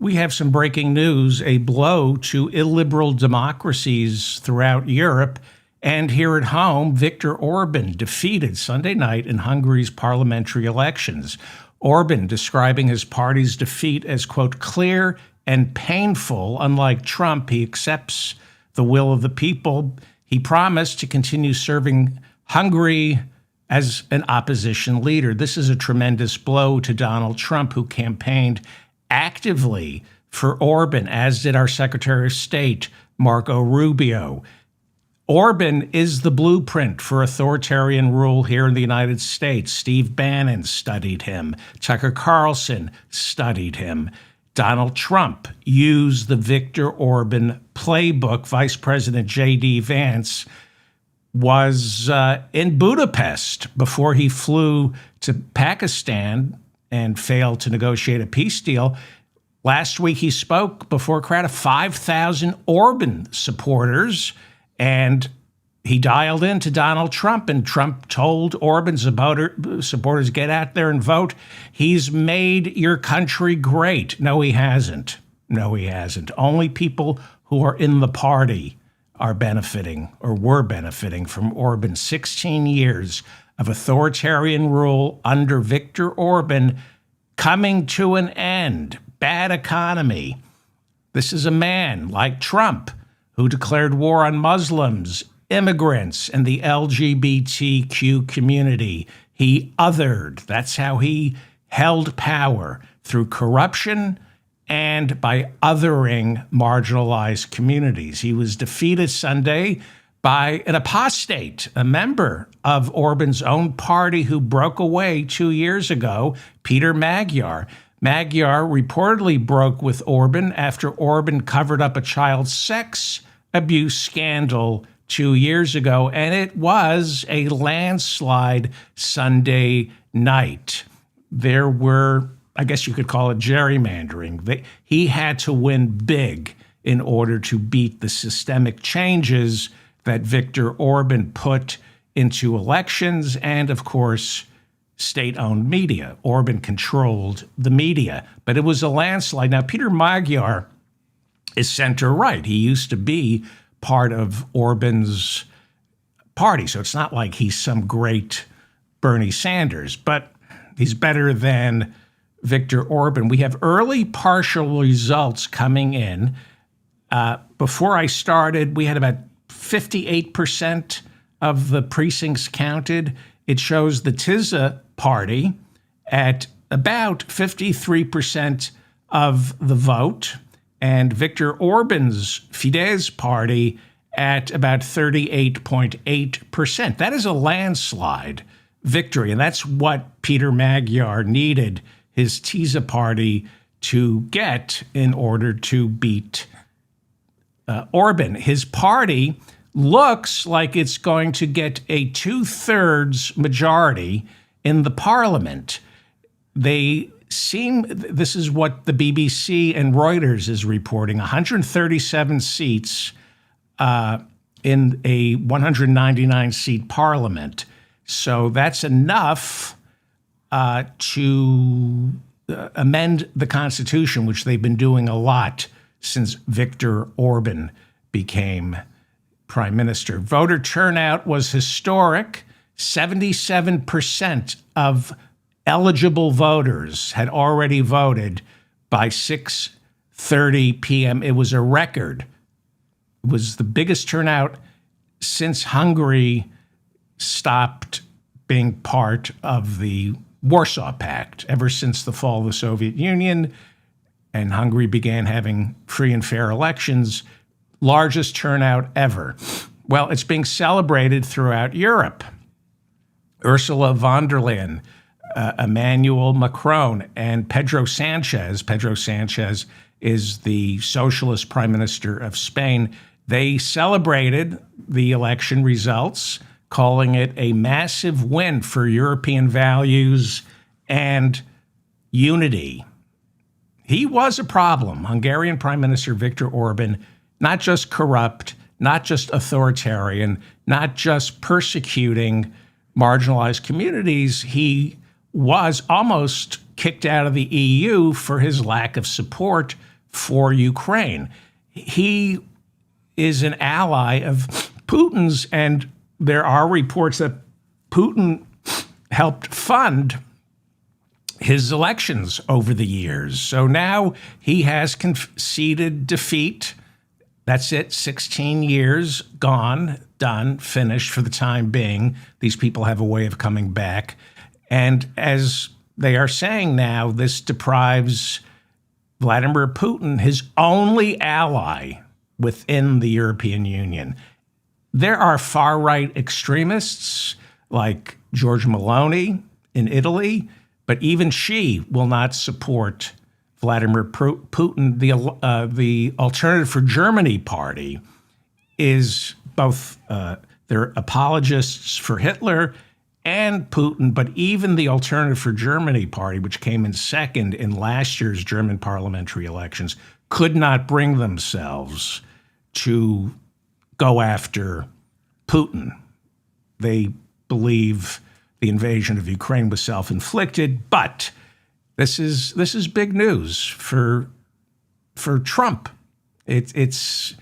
We have some breaking news, a blow to illiberal democracies throughout Europe. And here at home, Viktor Orban defeated Sunday night in Hungary's parliamentary elections. Orban describing his party's defeat as, quote, clear and painful. Unlike Trump, he accepts the will of the people. He promised to continue serving Hungary as an opposition leader. This is a tremendous blow to Donald Trump, who campaigned actively for Orban, as did our Secretary of State, Marco Rubio. Orban is the blueprint for authoritarian rule here in the United States. Steve Bannon studied him. Tucker Carlson studied him. Donald Trump used the Viktor Orban playbook. Vice President J.D. Vance was in Budapest before he flew to Pakistan and failed to negotiate a peace deal. Last week, he spoke before a crowd of 5,000 Orban supporters, and he dialed in to Donald Trump, and Trump told Orban's supporters, get out there and vote. He's made your country great. No, he hasn't. No, he hasn't. Only people who are in the party are benefiting or were benefiting from Orban's 16 years of authoritarian rule under Viktor Orban coming to an end. Bad economy. This is a man like Trump who declared war on Muslims, immigrants, and the LGBTQ community. He othered. That's how he held power, through corruption and by othering marginalized communities. He was defeated Sunday by an apostate, a member of Orban's own party who broke away 2 years ago, Peter Magyar. Magyar reportedly broke with Orban after Orban covered up a child sex abuse scandal 2 years ago, and it was a landslide Sunday night. There were, I guess you could call it gerrymandering. He had to win big in order to beat the systemic changes that Viktor Orban put into elections and, of course, state-owned media. Orban controlled the media, but it was a landslide. Now, Peter Magyar is center-right. He used to be part of Orban's party, so it's not like he's some great Bernie Sanders, but he's better than Viktor Orban. We have early partial results coming in. Before I started, we had about 58% of the precincts counted. It shows the Tisza party at about 53% of the vote, and Viktor Orban's Fidesz party at about 38.8%. That is a landslide victory, and that's what Peter Magyar needed his Tisza party to get in order to beat Orban. His party looks like it's going to get a 2/3 majority in the parliament. This is what the BBC and Reuters is reporting, 137 seats in a 199-seat parliament. So that's enough to amend the Constitution, which they've been doing a lot since Viktor Orban became prime minister. Voter turnout was historic. 77% of eligible voters had already voted by 6:30 p.m. It was a record. It was the biggest turnout since Hungary stopped being part of the Warsaw Pact, ever since the fall of the Soviet Union, and Hungary began having free and fair elections. Largest turnout ever. Well, it's being celebrated throughout Europe. Ursula von der Leyen, Emmanuel Macron, and Pedro Sanchez. Pedro Sanchez is the socialist prime minister of Spain. They celebrated the election results, calling it a massive win for European values and unity. He was a problem. Hungarian Prime Minister Viktor Orban, not just corrupt, not just authoritarian, not just persecuting marginalized communities. He was almost kicked out of the EU for his lack of support for Ukraine. He is an ally of Putin's, and there are reports that Putin helped fund his elections over the years. So now he has conceded defeat. That's it, 16 years gone, done, finished for the time being. These people have a way of coming back. And as they are saying now, this deprives Vladimir Putin, his only ally within the European Union. There are far-right extremists like Giorgia Meloni in Italy, but even she will not support Vladimir Putin. The Alternative for Germany party is both they're apologists for Hitler and Putin, but even the Alternative for Germany party, which came in second in last year's German parliamentary elections, could not bring themselves to go after Putin. They believe the invasion of Ukraine was self-inflicted, but this is big news for Trump. It's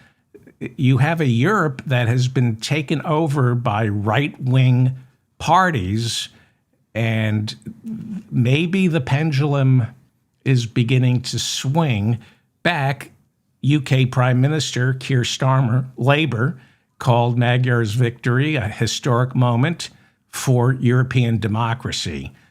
you have a Europe that has been taken over by right-wing parties, and maybe the pendulum is beginning to swing back. UK Prime Minister Keir Starmer, Labour, called Magyar's victory a historic moment for European democracy.